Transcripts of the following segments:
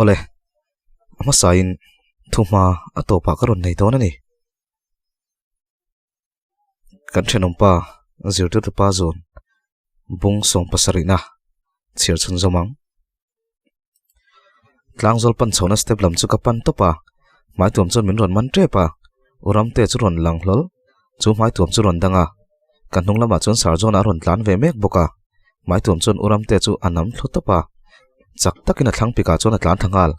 Ole, ama sain thuma atopa karon nei to na ni. Kan thenom pa zirtu tu pa zon bung song pasarina chir chun zomang. Tlangjol pan chona step lam chu kapan to pa mai tuam chon min ron man tre pa uram te chu ron lang hlol chu mai tuam chu ron danga kan hnung lama chon sarjon a ron tlan ve mek boka mai tuam chon uram te chu anam thlut to pa chak takina thlang pika chon atlan thangal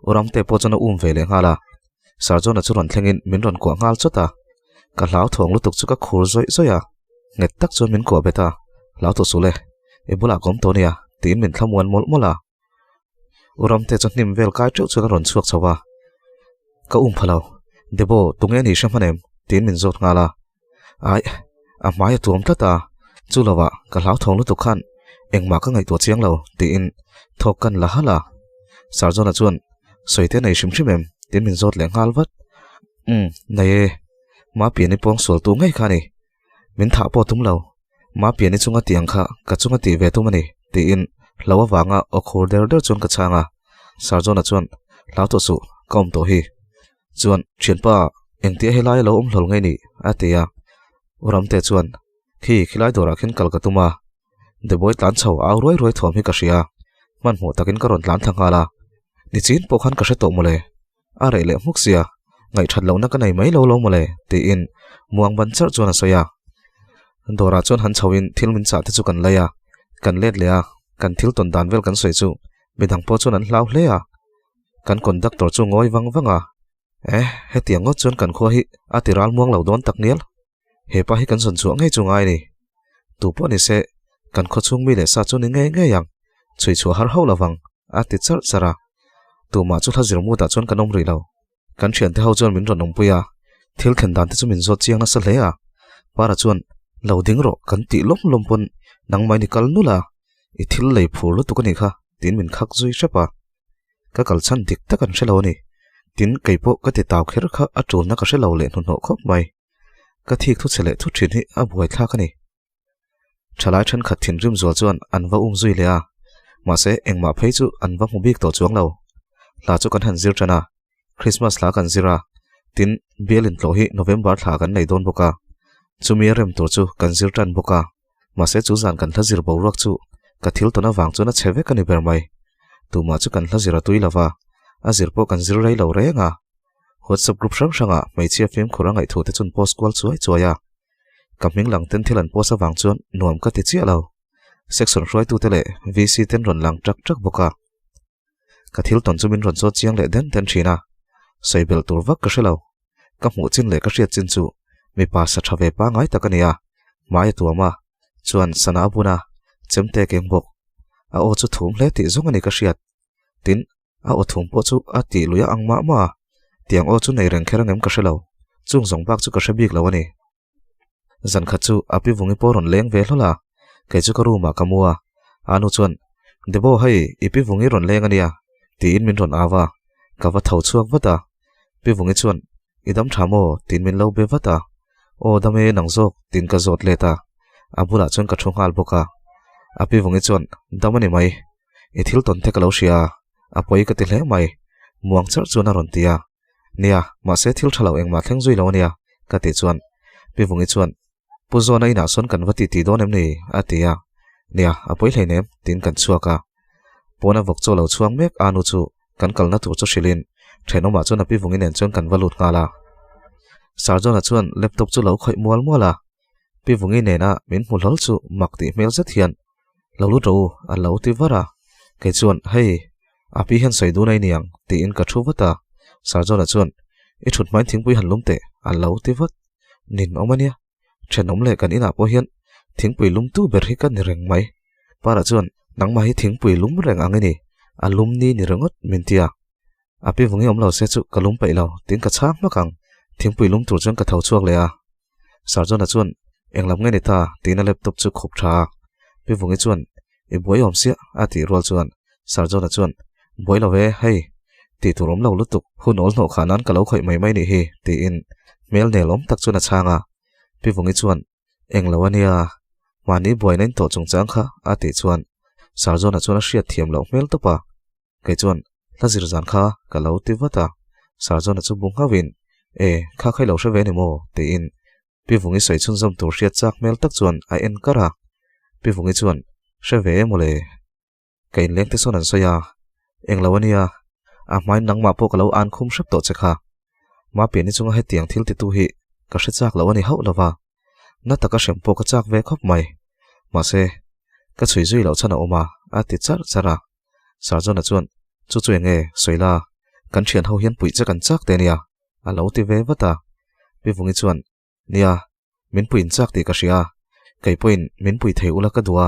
uram te po chon ve le ngala sarjon a chu ron thlengin min ron ko ngal chota ka lau thong lutuk chu ka khur zoi zoya nget tak chon min ko beta lau to sule e bula kom to nia tin min thlamuan mol mola uram te chon nim vel kai chu chu ron chuak chawa ka phalau debo tunge ni shamanem tin min zot ngala ai a mai tuam tata chu lawa ka lau thong lutuk khan engma ka ngai to chiang lo tin thokan la hala sarjona chuan soite nei shimshimem tin min zot le ngal wat nei ma piani pong sol tu ngai khani min tha po tum lo ma piani chunga tiang kha ka chunga ti ve tu mani ti in lawa wanga okhur der der chon ka changa sarjona chuan lau to su kom to hi chuan thianpa engti helai lo hlol ngai ni atia uram te chuan khi khilai dora khin kalkatuma de boy tlan chho aw roi roi thom hi ka sia man mo takin karon tlan thangala ni chin po khan ka se to mole a re le muk sia ngai that lo na ka nei mai lo mole ti in muang ban char chona soya dora chon han chawin thilmin cha te chu kan laya kan let lea kan thil ton dan vel kan soi chu midang po chon an hlau hlea kan conductor chu ngoi wanga he tiang ngot chon kan kho hi atiral muang lo don taknial he pa hi kan son chu ngai chu ngai ni tu po ni se kan kho chung mi le sa chu ni ngai yang chui chu har ho lawang ati char chara tu ma chu thazir mu ta chon kanom ri lo kan thian te ho chon min ron nong puya thil khen dan te chu min zot chiang na sa hlea para chuan lo ding ro kan ti lom pon nang mai ni kal nula I thil lei phur lu tu ka ni kha tin min khak zui shepa ka kal chan dik ta kan shelo ni tin keipo ka ti taw kher kha atul na ka shelo le nu no khop mai ka thik thu chele thu thin hi a buai thla ka ni thalai than khat thin rim zo chuan anwa zui le a ma se engma phei chu anwa mu bik to chuang lo la chu kan han zir tana Christmas la kan zira tin bielin tlo hi November thla kan nei don boka chumi rem tur chu kan zir tan boka ma se chu zan kan thazir bo rak chu ka thil to na wang chu na cheve kan ber mai tu ma chu kan thazira tui lawa azir po kan zir rai lo renga WhatsApp group sanga mai chia film khorangai thu te chun post kwal chuai chuaya kaming lang ten thilan post awang chuan nuam ka ti chia lo section roi tu tele VC ten ron lang trak boka ka thil ton chumin ron cho chiang le den ten thina soibel tur vak ka shelo ka mu chin le ka hriat chin chu mi pa sa thave pa ngai takania mai tuama chuan sana buna chemte keng bok a o chu thum hle ti zong ani ka hriat tin a o thum po chu a ti luya angma ma tiang o chu nei reng kherang em ka shelo chung zong bak chu ka shabik lawani zan kha chu api vungi poron leng ve hlola ke chu ka ruma kamua anu chuan debo hai ipi vungi ron leng ania ti in min ron awa ka wa thau chuak wata pi vungi chuan idam thamo tin min lo be wata o dame nangjok tin ka zot leta abula chuan ka thungal boka api vungi chuan damani mai I thil ton te ka lo sia apoi ka ti hle mai muang char chuan a ron tia nia ma se thil thalo engma thleng zui lo nia ka ti chuan pi vungi chuan puzona ina son kan wati ti don em ni atia nia apoi hleinem tin kan chuaka pona vok cho lo chuang mek anu chu kan kalna tur chu shilin thenoma chuan api vungi nen chuan kan walut ngala sarjona chuan laptop chu lo khoi muala pi vungi nena min mu hlol chu makti mel za thian lo lu ro a lo ti wara ke chuan hei api hen soi du nei niang ti in ka thu wata sarjona chuan I thut mai thingpui han lumte a lo ti wat nin omania thenom le kan ina po hian thingpui lum tu ber hi kan ni reng mai para chuan nangma hi thingpui lum reng angani a lum ni ni rengot mintia api vungi om lo se chu kalum pai lo tin ka chak makang thingpui lum tur chuan ka thau chuak le a sarjona chuan englam nge ni ta tina laptop chu khop tha pi vungi chuan i buai om sia ati rol chuan sarjona chuan buai lo ve hei ti turom lo lutuk hun ol no khanan ka lo khoi mai ni hi ti in mel nelom tak chuna changa pi vungi chuan englo ania mani buai nen to chungchang kha ati chuan sarjona chuan hriat thiam lo mel topa kai chuan lazir zan kha ka lo ti wata sarjona chu bung hawin kha khai lo hre ve ni mo ti in pi vungi soi chun zom tur hriat chak mel tak chuan a en kara pi vungi chuan hre ve mole kai leng te son an soya englo ania a mai nang ma po ka lo an khum shrap to che kha ma pe ni chunga he tiang thil ti tu hi ka hre chak lo ani hau lova na taka shem po ka chak ve khop mai ma se ka chui zui lo chana oma a ti char chara sarjona chuan chu nge soila kan thian ho hian pui che kan chak te nia a lo ti ve wata pi vungi chuan nia min puin chak ti ka ria kai point min pui thei ula ka duwa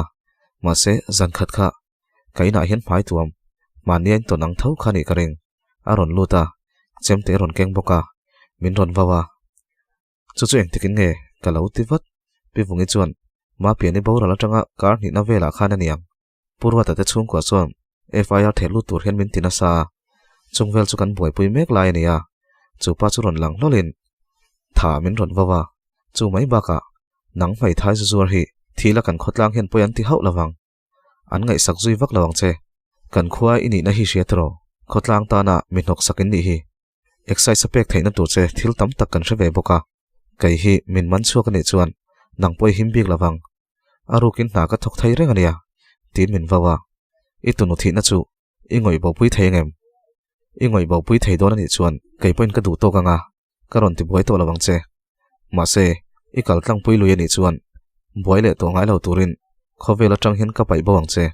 ma se zan khat kha kai na hian phai tuam ma nian to nang thau khani ka ring aron luta chemte ron keng boka min ron wawa chu eng tikin nge ka lo ti wat pi vungi chuan ma piani bora la tanga kar ni na vela khana niang purwa ta te chung kwa chuan FIR thelu tur hian min tina sa chungvel chu kan buai pui mek lai ania chu pa chu ron lang lolin tha min ron wawa chu mai baka nang mai thai zu zur hi thila kan khotlang hian poyan ti hau lawang an ngai sak zui vak lawang che kan khuai ini na hi hriatro khotlang ta na mi nok sakin ni hi exercise pek theina tur che thil tam tak kan hre boka kai hi min man chuak ani chuan nang poi him bik lawang arukin na ka thok thai reng ania tin min wawa itunu thina chu ingoi bo pui thei ngem ingoi bo pui thei don ani chuan kai point ka du to kanga karon ti buai to lawang che ma se ikal tlang pui lui ani chuan buai le to ngai lo turin khovela tang hian ka pai bawang che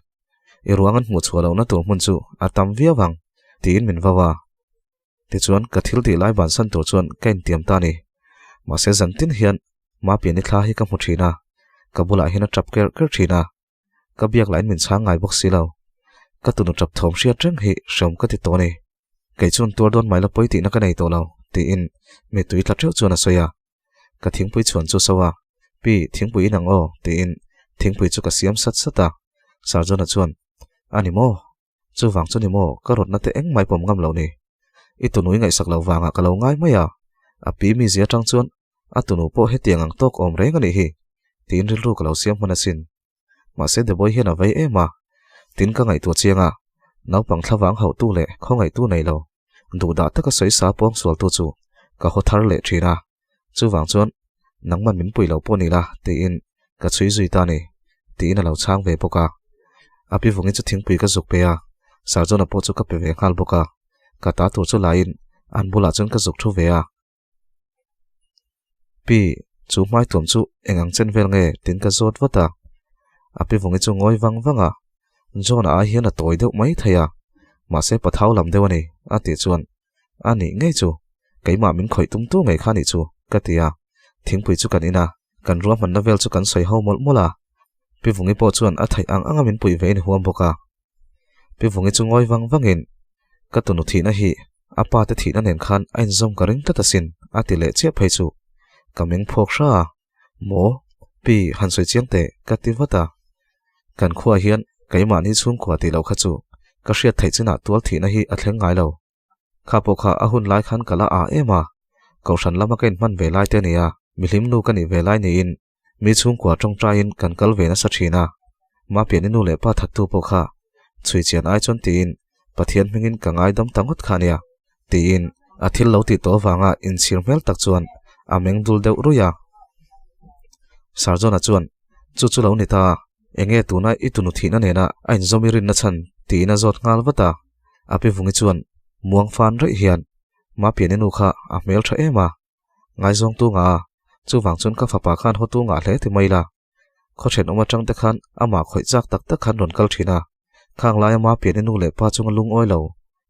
i ruangan mu chhualo na tur mun chu atam viawang tin min wawa ti chuan ka thil ti lai ban san tur chuan kain tiam ta ni ma se zan tin hian ma pi ni thla hi ka mu thina ka bula hian a trap ker thina ka biak lain min chang ngai bok silo ka tunu trap thom ria treng hi som ka ti to ni kai chun tur don mai la poi ti na ka nei to lo ti in me tui tla theu chuan a soya ka thingpui chuan chu sawa pi thingpui nang o ti in thingpui chu ka siam sat sata sarjona chuan ani mo chu wang chu ni mo ka rot na te eng mai pom ngam lo ni itunui ngai sak lo wanga ka lo ngai maya a pi mi zia tang chuan atunu po he tiang ang tok om reng ani hi tin ril ru ka lo siam manasin ma se de boy hian a vai ema tin ka ngai tu chianga naupang thlawang ho tu le khongai tu nei lo du da taka soi sa pom sual tu chu ka ho thar le thina chu wang chuan nangman min pui lo poni la te in ka chui zui ta ni ti na lo chang ve poka api vungi chu thingpui ka zuk pe a sarjona po chu ka pe ve ngal boka ka ta tur chu lain an bula chun ka zuk thu ve a pi chu mai tuam chu engang chen vel nge tin ka zot wata api vungi chu ngoi wanga zona a hian a toi deuh mai thaya ma se pathau lam dewani ati chuan ani ngei chu keima min khoi tum tu ngai khani chu katia thingpui chu kan ina kan ruam man na vel chu kan soi ho mol mola pi vungi po chuan a thai ang anga min pui ve ni huam boka pi vungi chu ngoi wangin ka tunu thina hi apa te thina nen khan ain zom ka ring ta sin ati le che phei chu kameng phok sha mo pi han soi chiang te ka ti wata kan khuwa hian keima ni chung khwa ti lo kha chu ka hriat thei china tual thina hi a thleng ngai lo kha po kha a hun lai khan kala a ema kaushan lama ken man ve lai te nia milim nu kani ve lai ni in mi chung kwa tong tra in kan kal ve na sa thina ma pe ni nu le pa that tu po kha chui chian ai chon tin pathian mingin ka ngai dam tangot khania tin a thil lo ti to wanga in sirmel tak chuan a meng dul deuh ruya sarjona chuan chu lo ni ta enge tuna itunu thina nena ain zomirin na chan tina zot ngal wata api vungi chuan muang fan rei hian ma pian nu kha a mel tha ema ngai zong tu nga chu wang chun ka fapa khan ho tu nga hle ti maila kho then oma tang te khan ama khoi chak tak tak khan ron kal thina khang lai ma pian nu le pa chung lung oi lo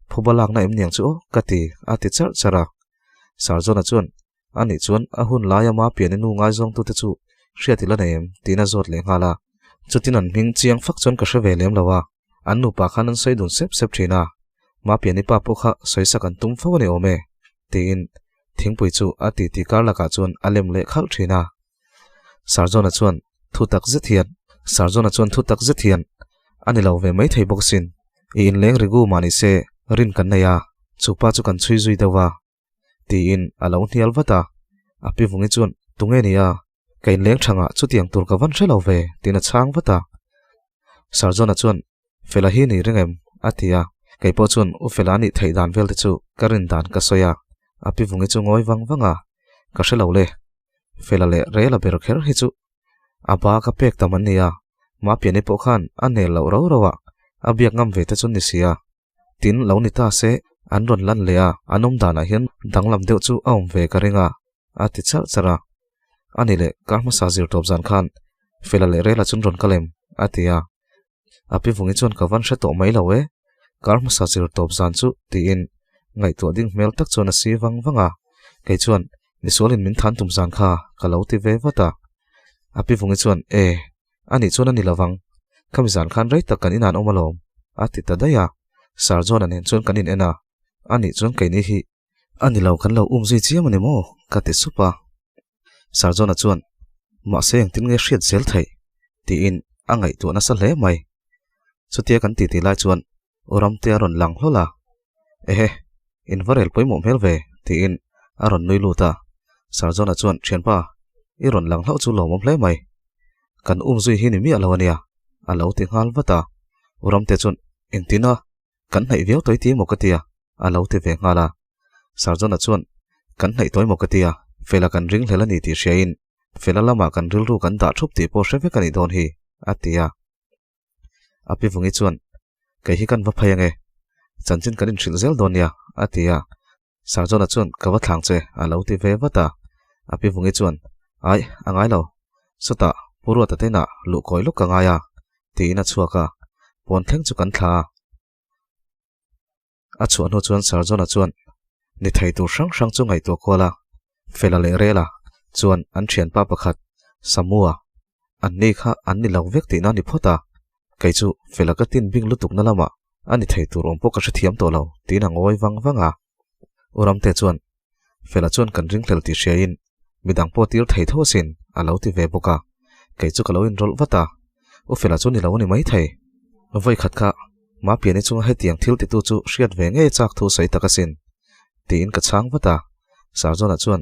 phubalak na em niang chu kati ati char chara sarjona chuan ani chuan a hun lai ma pian nu ngai zong tu te chu hriatila nem tina zot le ngala chutin an hing chiang phak chon ka hre ve lem lawa an nu pa khan an sei dun sep thina ma piani pa po kha soisa kan tum fo ne ome tin thingpui chu ati ti kar laka chuan alem le khal thina sarjona chuan thu tak zet hian ani lo ve mai thei bok sin I in leng rigu mani se rin kan nei a chupa chu kan chui zui dewa ti in alo hnial wata api vungi chuan tunge nia kain leng thanga chu tiang tur ka van hrelo ve tina chang wata sarjona chuan fela hi ni ringem atia kai po chuan u fela ni thei dan vel te chu karin dan ka soya api vungi chu ngoi wanga ka hrelo le fela le rela ber kher hi chu aba ka pek taman nia ma piani po khan ane lo ro rowa abiak ngam ve te chun ni sia tin lo ni ta se an ron lan lea anom dana hian danglam deuh chu aum ve ka ringa ati char chara ani le karma sajir top zan khan fela le rela chun ron kalem atia api vungi chuan ka van hre to mai lo we karma sajir top zan chu ti in ngai to ding mel tak chona si wanga kai chuan ni solin min than tum zan kha ka lo ti ve wata api vungi chuan ani chuan ani lawang kamizan khan rei tak kan inan omalom ati tadaya sarjona nen chuan kanin ena ani chuan kaini hi ani lo kan lo zui chiam ani mo ka ti supa sarjona chuan ma seng tin nge hriat zel thei ti in angai tu na sa hle mai chutia kan ti lai chuan oram te aron lang hlola in varel poimo mel ve ti in aron noi luta sarjona chuan thianpa I ron lang hlau chu lo mom hle mai kan zui hi ni mi alawania alo ti ngal wata oram te chun intina kan nei veo toi ti mokatia alo ti ve ngala sarjona chuan kan nei toi mokatia fela kan ring hlela ni ti hriain fela lama kan ril ru kan da thup ti po hreve kan I don hi atia api vungi chuan kai hi kan va phayange chanchin kan in thil zel donia atia sarjona chuan kawa thlang che alo ti ve wata api vungi chuan ai angai lo sota puru ta te na lu koi lu ka ngaya ti na chuaka pon thleng chu kan thla a chuan ho chuan sarjona chuan ni thei tur sang chu ngai to kola fela le rela chuan an thian pa pakhat samua an nei kha an ni lo vek ti na ni phota kai chu fela ka tin bing lutuk na lama ani thei tur om po ka thiam to lo ti na ngoi wanga oram te chuan fela chuan kan ring tel ti hriain midang po tir thei tho sin alo ti ve boka kai chu kalo in rol wata o fela chu ni lo ni mai thei voi khat kha ma piani chu he tiang thil ti tu chu hriat ve nge chak thu sai takasin ti in ka chang wata sarjona chuan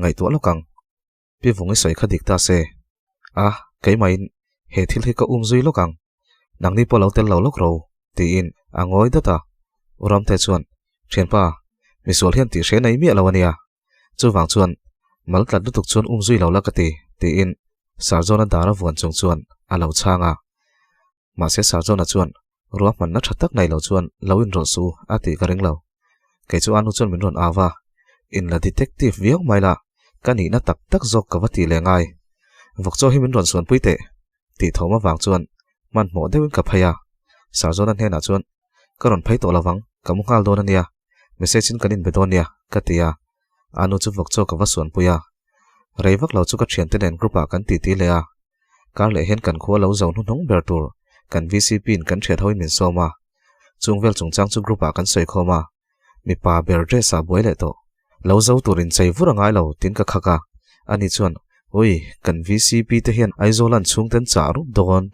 ngai to lokang pi vungi sai kha dik ta se kai mai he thil hi ka zui lokang nang ni po lo tel lo lok ro ti in angoi data oram te chuan thianpa misol hian ti hre nei mi alawania chu wang chuan maltlat lutuk chuan zui lo lakati ti in sarjona dara vuan chung chuan alo changa ma se sarjona chuan ruwa man na thatak nai lo chuan lo in ron su ati ka ring lo kai chu anu chuan min ron awa in la detective viau maila kani na tak tak zok ka wati le ngai vok cho hi min ron suan puite ti thoma wang chuan man mo deuin ka phaya sarjona hena chuan karon phai to lawang kamungal don ania message in kanin bedonia katia anu chu vok cho ka wa suan puya reivak lo chu ka thian ten en grupa kan ti lea kar le hen kan khuwa lo zon hu nong ber tur kan VCP in kan thiat hoi min soma chungvel chungchang chu grupa kan soi khoma mi pa ber dress a boile to lo zo turin chei vurangai lo tin ka khaka ani chuan oi kan VCP te hian aizolan chungten cha rup don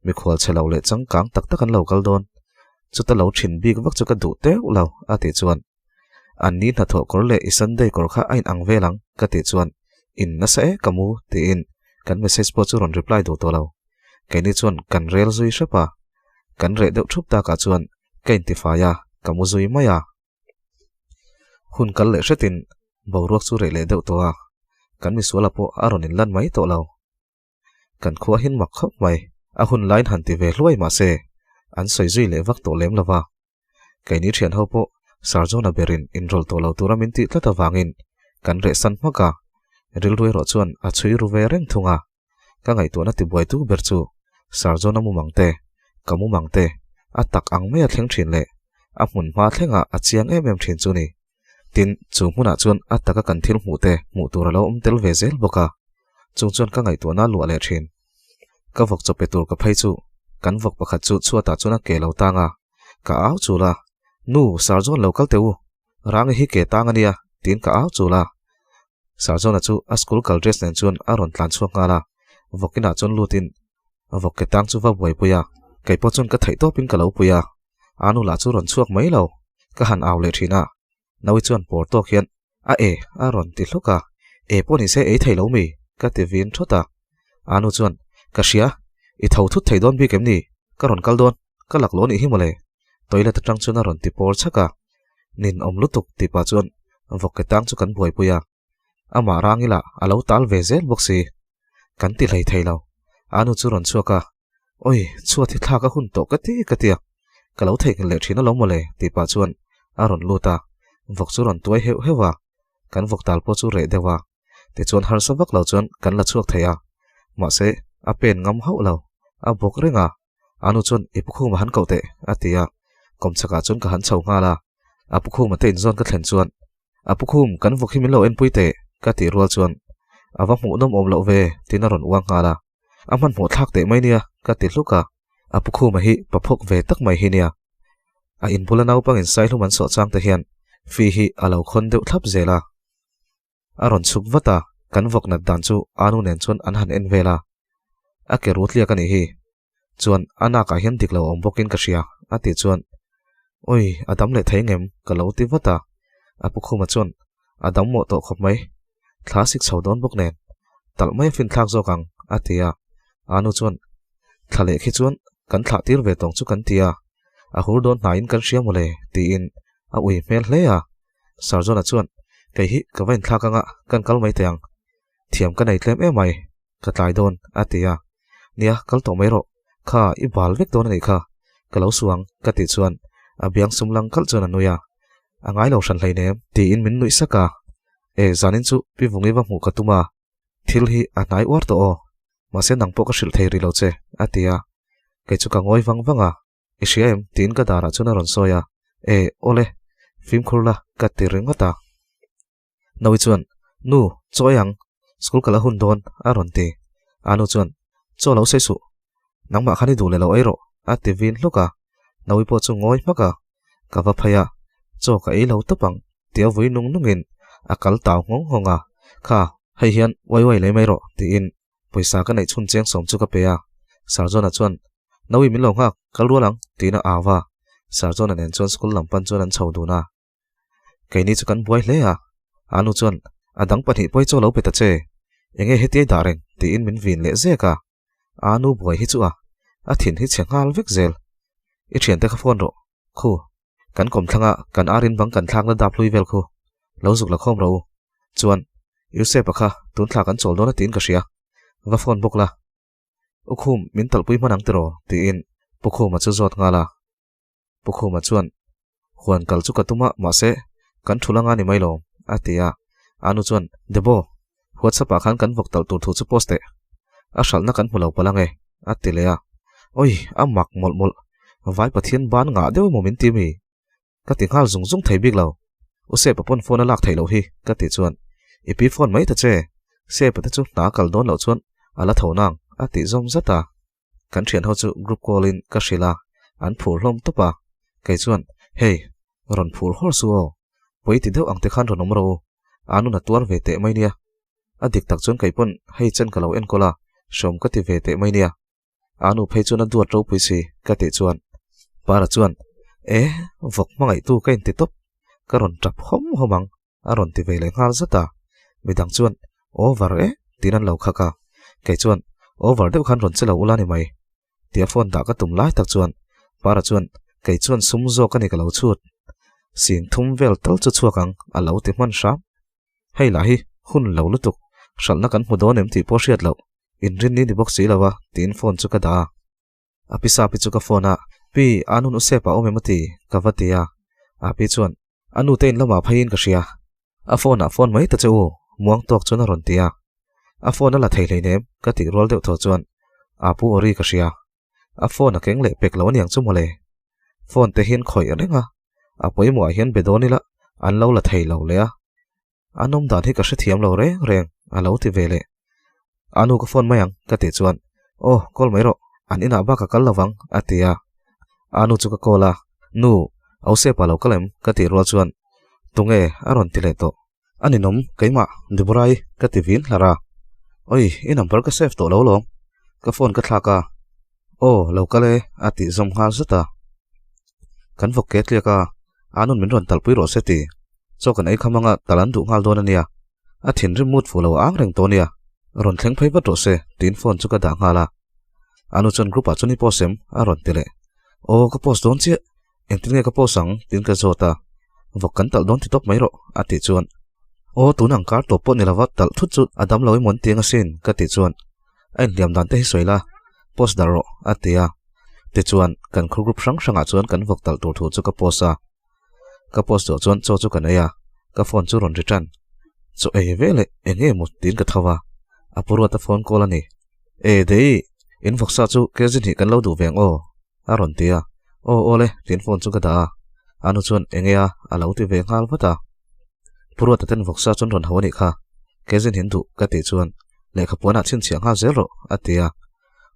mi khwal chelo le changkang tak tak an local don chuta lo thin big vak chu ka du te ulo ati chuan an ni na tho kor le isan dei kor kha ain ang velang ka ti chuan in na sa kamu ti in kan message po chu ron reply do to lo kai ni chuan kan rel zui shapa kan re deuh thup ta ka chuan kain ti fa ya kamu zui maya hun kal le hretin boruak chu re le deuh to a kan mi suala po aron in lan mai to lo kan khuwa hin mak khop mai a hun line han ti ve hluai ma se an soi zui le vak to lem lawa kai ni thian ho po sarjona berin in rol to lo turamin ti tlata wangin kan re san maka ril roi ro chuan a chui ru ve reng thunga ka ngai to na ti buai tu ber chu sarjona mu mangte kamu mangte a tak ang me a thleng thin le a mun ma thlenga a chiang em thin chu ni tin chu huna chuan a taka kan thil mu te mu tur lo tel ve zel boka chung chuan ka ngai to na lu ale thin ka vok cho petur ka phai chu kan vok pakhat chu chuata chuna ke lo tanga ka aw chula nu sarjon local teu rang hi ke tangania tin ka aw chula sarjon chu a school kal dress nen chuan aron tlan chuak ngala vokina chon lutin vok ke tang chu va boi puya cái po chun ka thei to pin ka lo puya anu la chu ron chuak mai lo ka han aw le thina nawi chuan por to khian a ron ti hluka poni se thei lo mi ka ti vin thota anu chuan ka sia I thau thut thei don bi kem ni ka ron kal don ka lak lo ni hi mole toilet atang chun a ron ti por chaka nin om lutuk ti pa chuan vok ke tang chu kan buai puya ama rangila alo tal ve zel boxi kan ti hlei thei lo anu chu ron chuaka oi chuat thi thla ka hun to ka tia ka lo thei le thina lo mole ti pa chuan a ron luta vok chu ron tuai hewa kan vok tal po chu re dewa ti chuan har sawak lo chuan kan la chuak theya ma se a pen ngam hau lo a bok renga anu chuan ipukhu ma han kaute atia kom chaka chuan ka han chho nga la apukhu ma tein zon ka thlen chuan apukhu kan vok hi min lo en puite ka ti rual chuan awa mu nom om lo ve tin a ron uang nga la aman mo thak te mai nia ka ti hluka apukhu ma hi paphok ve tak mai hi nia a in bulanau pangin sai hluman so chang te hian fi hi alo khon deuh thlap zela a ron chhup wata kan vok na dan chu anu nen chuan an han en vela a ke rutlia ka ni hi chuan ana ka hian diklo om bokin ka ria ati chuan oi adam le thei ngem ka lo ti wata apukhu ma chuan adam mo to khop mai classic chhodon bok nen tal mai fin thak zo kang atia anu chuan thale khi chuan kan thla tir ve tong chu kan tia a hur don na in kan ria mole ti in a ui mel hle a sarjona chuan kai hi ka vain thla kanga kan kal mai teang thiam ka nei tlem e mai ka tlai don atia nia kal to mai ro kha I bal vek don nei kha ka lo suang ka ti chuan a biang sumlang kal chuan anuya angai lo hran hlei nem ti in min nui saka zanin chu pi vungi wa mu ka tuma thil hi a nai war to o ma se nang po ka shil thei ri lo che atia kai chu ka ngoi wanga isiam tin ka dara chuna ron soya ole phim khurla ka ti ringata nawi chuan nu choyang school kala hun don a ron ti anu chuan cho lo se su nangma khani du le lo airo ati vin hluka nawi po chu ngoi maka ka va phaya cho ka ei lo topang tia voi nung nungin akal taw ngong honga kha hei hian wai le mai ro ti in poisa ka nei chun cheng som chu ka pe a sarjona chuan nawi min lo nga kalrualang tina awa sarjona nen chuan school lampan chuan an chho du na keini chu kan buai hle a anu chuan adang pathi poi cho lo pe ta che enge heti dareng ti in min vin le zeka anu buai hi chu a thin hi chengal vek zel I thian te kha phone ro khu kan kom thlanga kan arin bang kan thlang na dap hlui vel khu lo zuk la khom ro chuan yusef pakha tun thla kan chol dona tin ka ria va phone bok la ukhum min talpui manang tero ti in pukhu ma chu zot nga la pukhu ma chuan huan kal chu katuma ma se kan thulanga ni mailo atia anu chuan debo whatsapp khan kan vok tal tur thu chu poste a shalna kan mulo palange atilea oi amak mol vai pathian ban nga deu momin ti mi ka ti ngal zung thei bik lo use papon phone lak thei lo hi ka ti chuan ipi phone mai ta che se pa chu na kal don lo chuan ala thonang ati zom zata kan thian ho chu group call in ka shila an phur hlom topa kai chuan hey ron phur hol su o poi ti deu ang te khan ron omro anu na tuar ve te mai nia adik tak chuan kai pon hei chen kalo en kola som ka ti ve te mai nia anu phei chuan a duat ro puisi ka ti chuan para chuan vok mangai tu kain ti top ka ron trap homang a ron ti ve le ngal zata midang chuan over tinan lo khaka kai chuan over deuh khan ron chelo ulani mai tia phone da ka tum lai tak chuan para chuan kai chuan sum zo ka ni ka lo chut sin thum vel tal chu chuakang a lo ti man sha hei la hi hun lo lutuk shalna kan mu don em ti po hriat lo in rin ni box si lawa tin phone chu ka da apisa pi chu ka phone a pi anu nu se pa omemati ka vatia api chuan anu tein lama phain ka ria a phone mai ta chu muang tok chuna ron tia a phone la thei hlei nem ka ti rol deuh tho chuan apu ori ka ria a phone a keng le pek lo niang chu mole phone te hin khoi arenga a poimo a hian bedonila an lo la thei lo le a anom dan hi ka hre thiam lo reng a lo ti vele anu ka phone mayang ka ti chuan call mai ro an ina ba ka kal lawang atia anu chu ka kola nu ause pa lo kalem ka ti rol chuan tunge aron ti le to ani nom keima diburai ka ti vin lara oi I number ka save to lo ka phone ka thla ka ô lâu cái lệ ati zom hal sata kan vok ket lia ka anun min ron tal pui ro seti so kan ai khamanga talan du ngal don ania a thin remote fulo ang reng tonia ron thleng phei va ro se tin phone chu ka da ngala anu chon group a chuni posem a ron tele o ka post don che entin ka posang tin ka zota vok kan tal don ti top mai ro ati chuan o tunang kar to po nilawa tal thu chu adam loi mon tianga sin ka ti chuan ein liam dan te hi soila post daro atia ti chuan kan khu group sang sanga chuan kan vok tal tur thu chu ka posa ka post do chuan chu kan aya ka phone chu ron return so e vele enge mu tin ka thawa apuro ta phone call ani e dei in vok sa chu kezin hi kan lo du veng o aron tia o ole tin phone chu ka da anu chuan enge a alo ti ve ngal wata puro ta ten vok sa chun ron hawani kha kezin hin du ka ti chuan le kha pona chin chiang ha zero atia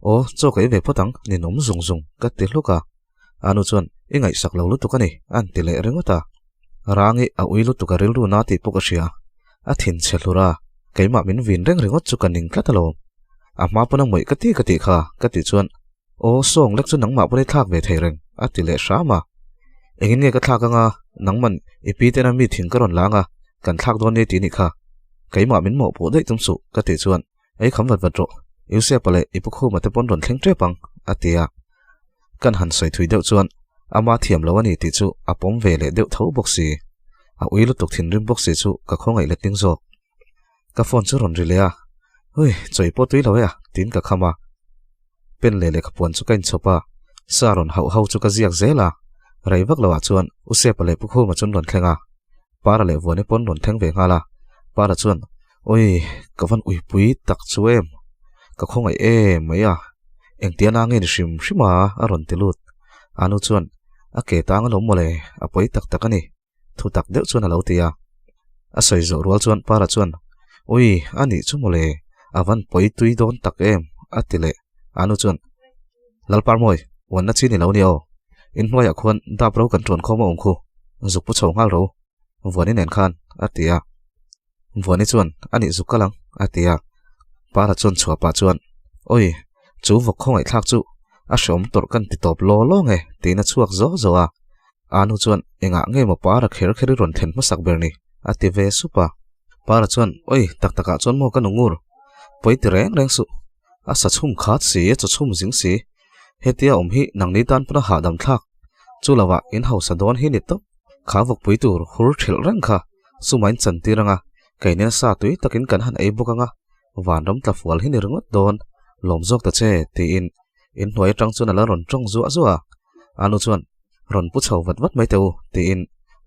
o cho kai ve potang ni nom zung zung ka ti hluka anu chuan ingai sak lo lu tu ka ni an ti le rengota rangi a ui lu tu ka ril ru na ti poka sia a thin chelura keima min vin reng rengot chu kaning tlatalo a ma pona moi ka ti kha ka ti chuan o song lek chu nang ma pone thak ve thei reng a ti le sha ma engin nge ka thak anga nangman ipi te na mi thing ka ron langa kan thak don ne ti ni kha keima min mo po dei tum su ka ti chuan ei kham wat wat ro use pale ipukhu mate pon ron thleng trepang atia kan han soi thui deuh chuan ama thiam lo ani ti chu apom ve le deuh tho boxi a uilu tuk thin rim boxi chu ka khongai le ting zo ka phone chu ron rilea hoi choi po tui lo ya tin ka khama pen le le khapon chu kain chopa saron hau hau chu ka ziak zela raivak lawa chuan use pale pukhu ma chun ron thlenga para le vone pon ron thleng ve ngala para chuan oi ka van ui pui tak chu em ka khongai maya engtiana nge ni shim shima aron tilut anu chuan a ke tang lo mole a poi tak tak ani thu tak deuh chuan a lo tia a soi zo rual chuan para chuan oi ani chu mole avan poi tui don tak em atile anu chuan lalpar moi wan na chi ni lo ni o in hnuai a khon da pro kan tron khoma ong khu zuk pu chho ngal ro voni nen khan atia voni chuan ani zukalang atia para chuan chhuwa pa chuan oi chu vok khongai thak chu a shom tor kan ti top lo lo nge tina chuak zo zo a anu chuan enga nge mo para kher kheri ron then ma sak berni ati ve supa para chuan oi tak taka chuan mo kan ungur poi ti reng reng su a sa chhum khat si chu chhum jing si hetia hi nang ni tan puna ha dam thak chu lawa in house don hi ni to kha vok pui tur hur thil reng kha sumain chan ti ranga kainen sa tui takin kan han ei bokanga van ram tla fual hi ni ringot don lom jok ta che ti in hnuai tang chuan ala ron tong zuwa zuwa anu chuan ron pu chho wat wat mai teu ti in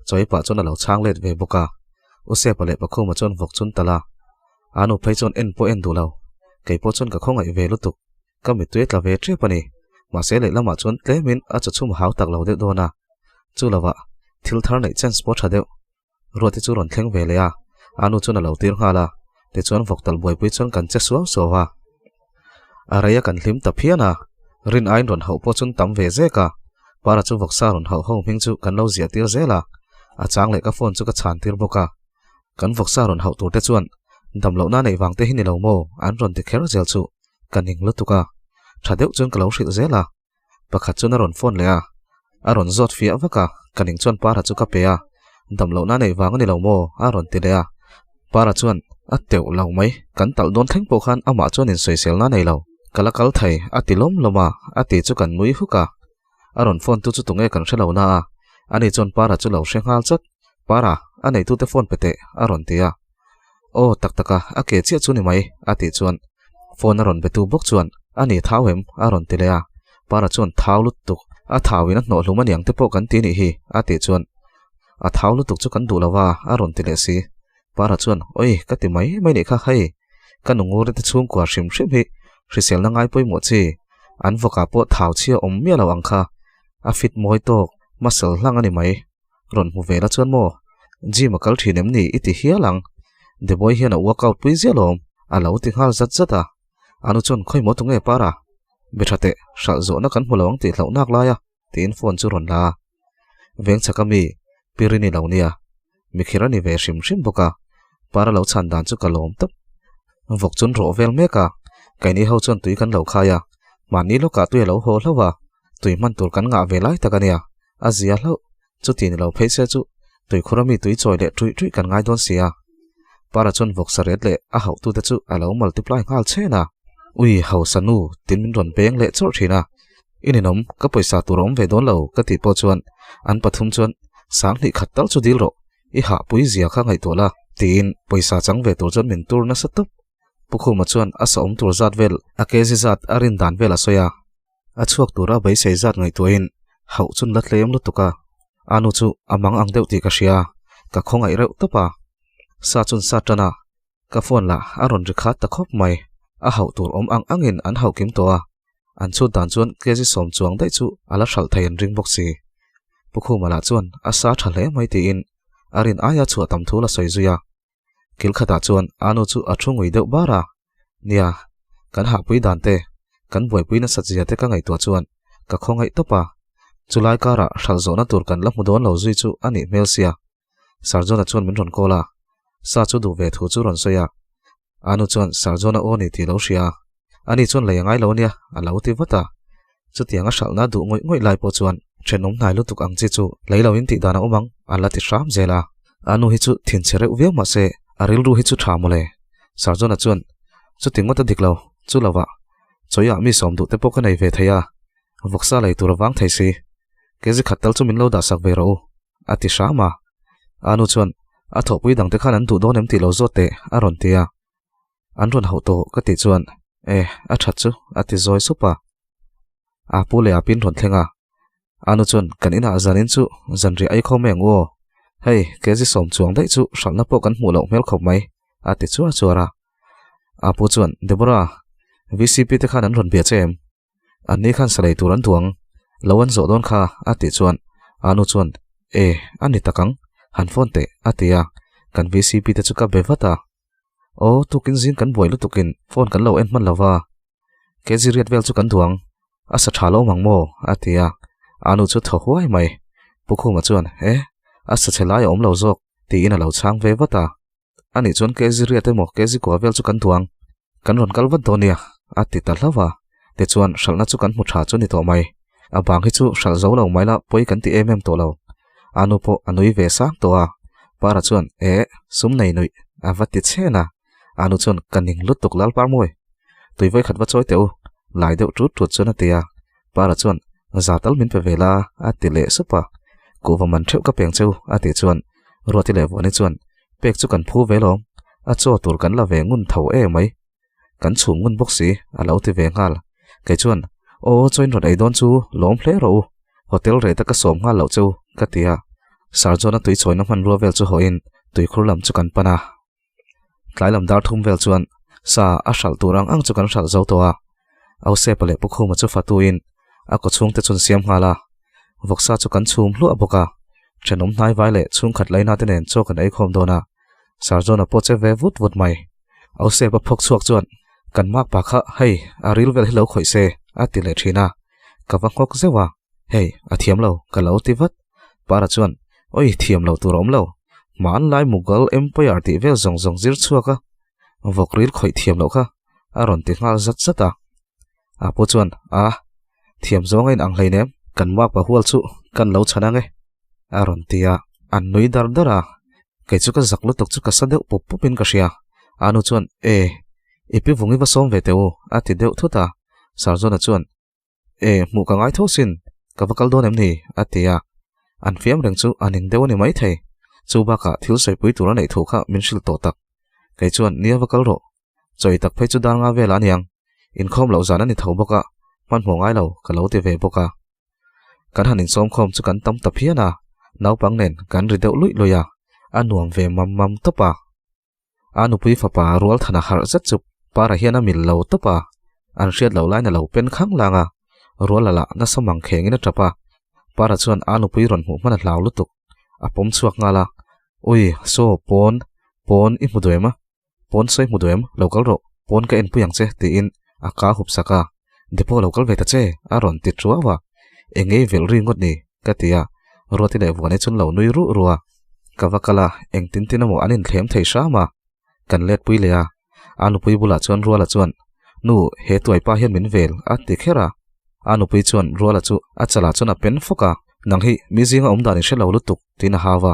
choi pa chuan alo chang let ve boka use pale pakhu ma chuan vok chun tala anu phei chuan en po en du lo kei po chuan ka khongai ve lutuk ka mi tuet la ve tre pani ma se le lama chuan tlemin a cha chum hau tak lo de dona chu lawa thil thar nei chen sport ha deu roti chu ron thleng ve le a anu chuan alo tir ngala te chuan vok tal boi pui chuan kan che suaw sowa araya kan hlim ta phiana rin ain ron hau po chun tam ve zeka para chu vok sa ron hau ho ming chu kan lo zia tir zela a chang le ka phone chu ka chan tir boka kan vok sa ron hau tur te chuan dam lo na nei wang te hi ni lo mo an ron ti kher zel chu kan hing lu tuka thadeu chun ka lo hrit zela pakhat chun a ron phone le a ron zot fi awaka kan hing chuan para chu ka pe a dam lo na nei wang ni lo mo a ron ti le a para chuan a teu lo mai kan tal don thleng po khan ama chuan in soi sel na nei lo kalakal thai atilom loma ati chu kan mui huka aron phone tu chu tunge kan hrelo na ani chon para chu lo hrengal chat para anei tu te phone pete aron tia o tak taka ake chia chu ni mai ati chuan phone aron betu bok chuan ani thawem aron tilea para chuan thawlut tuk a thawin a hno hluma niang te po kan ti ni hi ati chuan a thawlut tuk chu kan du lawa aron tile si para chuan oi ka ti mai ni kha hai kan ungur te chung kwa hrim hrim hi hrisel na ngai poi mo chi an voka po thaw chia om mia lo angkha a fit moi tok masal hlang ani mai ron mu vela chuan mo ji makal thinem ni iti hialang de boy hian a workout pui zelom a lo ti hal zat zata anu chon khoi mo tunge para bethate sal zo na kan mulawang ti hlau nak la ya tin phone chu ron la veng chakami pirini lo nia mikhirani ve hrim hrim boka para lo chan dan chu kalom tap vok chun ro vel meka kaini ho chon tui kan lo khaya mà ní lo cả tuổi lâu hồ lâu à tuổi man tuổi cắn ngã về lại ta cái nè azia lâu chú tiền lâu phê xe chú tuổi khurami tuổi trôi lệ trụi trụi cắn ngay đón xia para chon vok saret lệ hậu tu ta chú lâu multiply ngal che na ui hậu sanu tin min ron beng lệ chor thina ini nom ka paisa turom ve don lo ka ti po chuan an pathum chuan sang li khatal chu dil ro I ha pui zia kha ngai to la tin paisa chang ve tur chuan min tur na satup pukhu ma chuan asa tur zat vel a ke zat arin dan vel a soya a chuak tura bai sei zat ngai to in hau chun la tlem lu tuka anu chu amang ang deuh ti ka ria ka khongai reuh topa sa chun sa tana ka phone la aron rikha ta khop mai a hau tur ang angin an hau kim to a an chu dan chuan ke ji som chuang dai chu ala thal thain ring box si pukhu mala chuan a sa thale mai ti in arin aya chu tam thu la soi zuya kil khata chuan anu chu a thungui deuh bara nia kan ha pui dan te kan boi pui na sajia te ka ngai to chuan ka khongai topa chulai kara thal zona tur kan la mudon lo zui chu ani melsia sarjona chuan min ron kola sa chu du ve thu chu ron soya anu chuan sarjona oni ti lo ria ani chuan leiangai lo nia a lo ti vata chu tianga salna du ngoi lai po chuan thenom nai lu tuk ang chi chu leilo in ti dana omang ala ti ram zela anu hi chu thin chere uviau ma se aril ru hi chu thamole sarjona chuan chu tingmata diklo chu lawa choya mi som du te pok nei ve thaya voksa lai tur wang thaisi kezi khatal chu min lo da sak ve ro ati shama anu chuan a thopui dang te khan an du don em ti lo zote aron tia an ron hau to ka ti chuan a that chu ati zoi supa a pule a pin ron thlenga anu chuan kan ina zanin chu zanri ai khomeng wo hei kezi som chuang dai chu salna po kan mu lo mel khop mai ati chuwa chuara a pu chuan debora vcp te khan an ron bia chem ani khan salai turan tuang lawan zo don kha ati chuan anu chuan ani takang han phone te atia kan vcp te chu ka bevata o tukin zin kan boi lu tukin phone kan lo en man lawa kezi riat vel chu kan tuang asa thalo mangmo atia anu chu tho huai mai pukhu ma chuan asa chelai om lo zok ti ina lo chang ve wata ani chuan kezi riat te mo kezi ko vel chu kan tuang kan ron kalvat donia ati ta hlawa te chuan salna chu kan mu tha chu ni to mai a bang hi chu sal zo lo mai la poi kan ti to lo anu po anui ve sang to a para chuan sum nei noi avati chena anu chuan kaning lutuk lal par moi tui voi khat wa choi teu lai deuh trut trut chuna tia para chuan zatal min pe vela ati le supa ko vaman theu ka peng cheu ati chuan roti le woni chuan pek chu kan phu ve lom a cho tur kan la ve ngun thau mai kan chhum ngun boxi a lo ti ve ngal ke chuan o join rot ai don chu lom hle ro hotel re ta ka som nga lo chu ka tia sarjona tui choina man ro vel chu hoin tui khurlam chu kan pana tlailam dar thum vel chuan sa a sal turang ang chu kan sal zo to a au se pale pukhu ma chu fatu in a ko chung te chun siam ngala voksa chu kan chhum hlu aboka thenom nai vai le chung khat laina te nen cho kan ai khom dona sarjona po che ve vut mai au se pa phok chuak chuan kan mak pa kha hei a ril vel hilo khoi se ati le thina ka wa khok zewa hei a thiam lo ka lo ti vat para chuan oi thiam lo turom lo man lai mughal empire ti vel zong zong zir chuaka vok ril khoi thiam lo kha aron ti ngal zat zata a po chuan thiam zong in ang hleinem kan mak pa hual chu kan lo chana nge aron tia an nui dar dara ke chu ka zaklu tok chu ka sadeu pop popin ka ria anu chuan ipi vungi va som ve teu ati deuh thuta sarjona chuan mu ka ngai thosin ka vakal don em ni atia an fiam reng chu aning deu ni mai thei chu ba ka thil soi pui tura nei thu kha min sil to tak ke chuan nia vakal ro choi tak phei chu dar nga vel aniang in khom lo zan ani tho boka man mo ngai lo ka lo ti ve boka kan hanin som khom chu kan tam taphiana nau pang nen kan ri deuh lui loya anuam ve mam topa anu pui fa pa rual thana har zat chup para hiana mil lo topa an riat lo lai na lo pen khang langa rualala na samang khengina tapa para chuan anu pui ron mu mana hlaw lutuk apom chuak ngala ui so pon I mudoema pon soi mudoem local ro pon ka en puyang che ti in aka hup saka depo local ve ta che aron ti truawa engei vel ri ngot ni katia roti le wone chun lo nui ru ruwa kawakala eng tin tinamo anin thlem thei sha ma kan let pui le anu pui bula chuan ruala chuan nu he tuai pa hian min vel a ti khera anu pui chuan ruala chu a chala chuna pen foka nang hi mi zinga omdani shelo lutuk tina hawa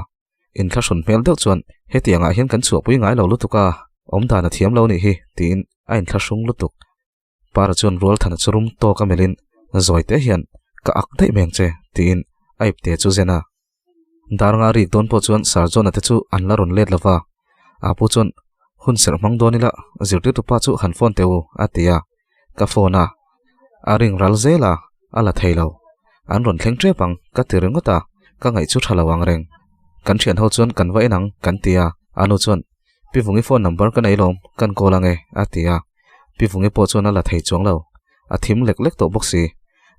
in thashun mel deuh chuan he tianga hian kan chu pui ngai lo lutuka omdana thiam lo ni hi tin a in thashung lutuk para chuan rual thana churum to ka melin zoite hian ka ak dei meng che tin aip te chu zena darnga ri don po chuan sarjon ate chu anla ron let lova apu chuan hun ser mang donila zirti tu pa chu han phone teu atia ka phone a ring ral zela ala thailo an ron thleng tre pang ka tirengota ka ngai chu thalawang reng kan thian ho chuan kan vai nang kan tia anu chuan pivungi phone number kan ei lom kan call ange atia pivungi po chuan ala thei chong lo a thim lek lek to boxi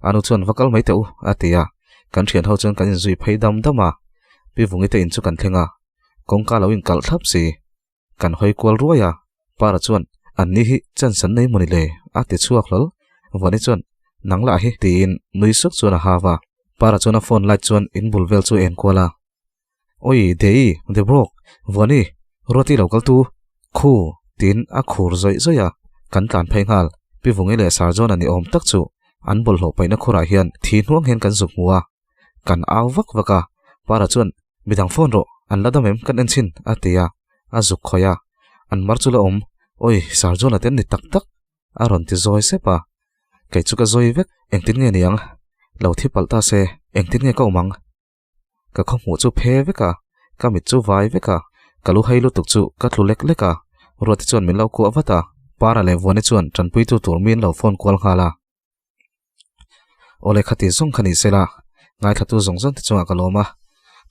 anu chuan vakal mai teu atia kan thian ho chuan kan in zui phei dam dama pivungi te in chu kan thlenga kongka lo in kal thap si kan hoi kwal ruaya para chuan an ni hi chan san nei moni le ati chuak lol wani chuan nangla hi tin nui suk chuan a hawa para chuan a phone light chuan in bulvel chu en kola oi dei de brok wani roti local tu khu tin a khur zoi zoya kan tlan phei ngal pivungi le sarjon ani om tak chu an bol hlo paina khura hian thi nuang hen kan zuk muwa kan aw vak vaka para chuan midang phone ro an ladamem kan enchin atia azuk khoya an marchula om oi sarjon aten ni tak tak aron ti zoi sepa kai chuka zoi vek engtin nge niang lo thi palta se engtin nge ka umang ka khomu chu phe veka ka mi chu vai veka kalu hailu tuk chu ka thlulek leka roti chuan min lo ku awata para le woni chuan tranpui tu turmin lo phone call hala ole khati zong khani sela ngai thatu zong zong ti chunga kaloma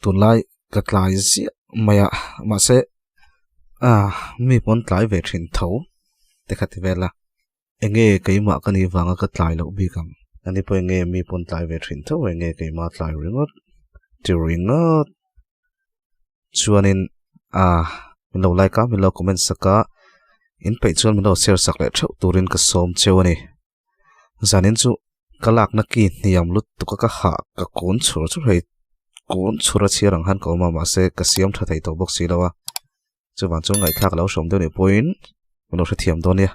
tunlai ka tlai zi maya ma se mi pon tlai ve thin tho te khati vela enge keima kani wanga ka tlai lo bi kam ani po enge mi pon tlai ve thin tho enge keima tlai ringot ti ringot chuanin min lo like min lo comment saka in pe chuan min lo share sak le thau turin ka som chewani zanin chu kalak na ki niam lut tuka ka ha ka kon chur chu hei kon chura chirang han ko ma se ka siam tha thei to box si lawa chuwan chu ngai thak lo som de ni point min lo thiam don ya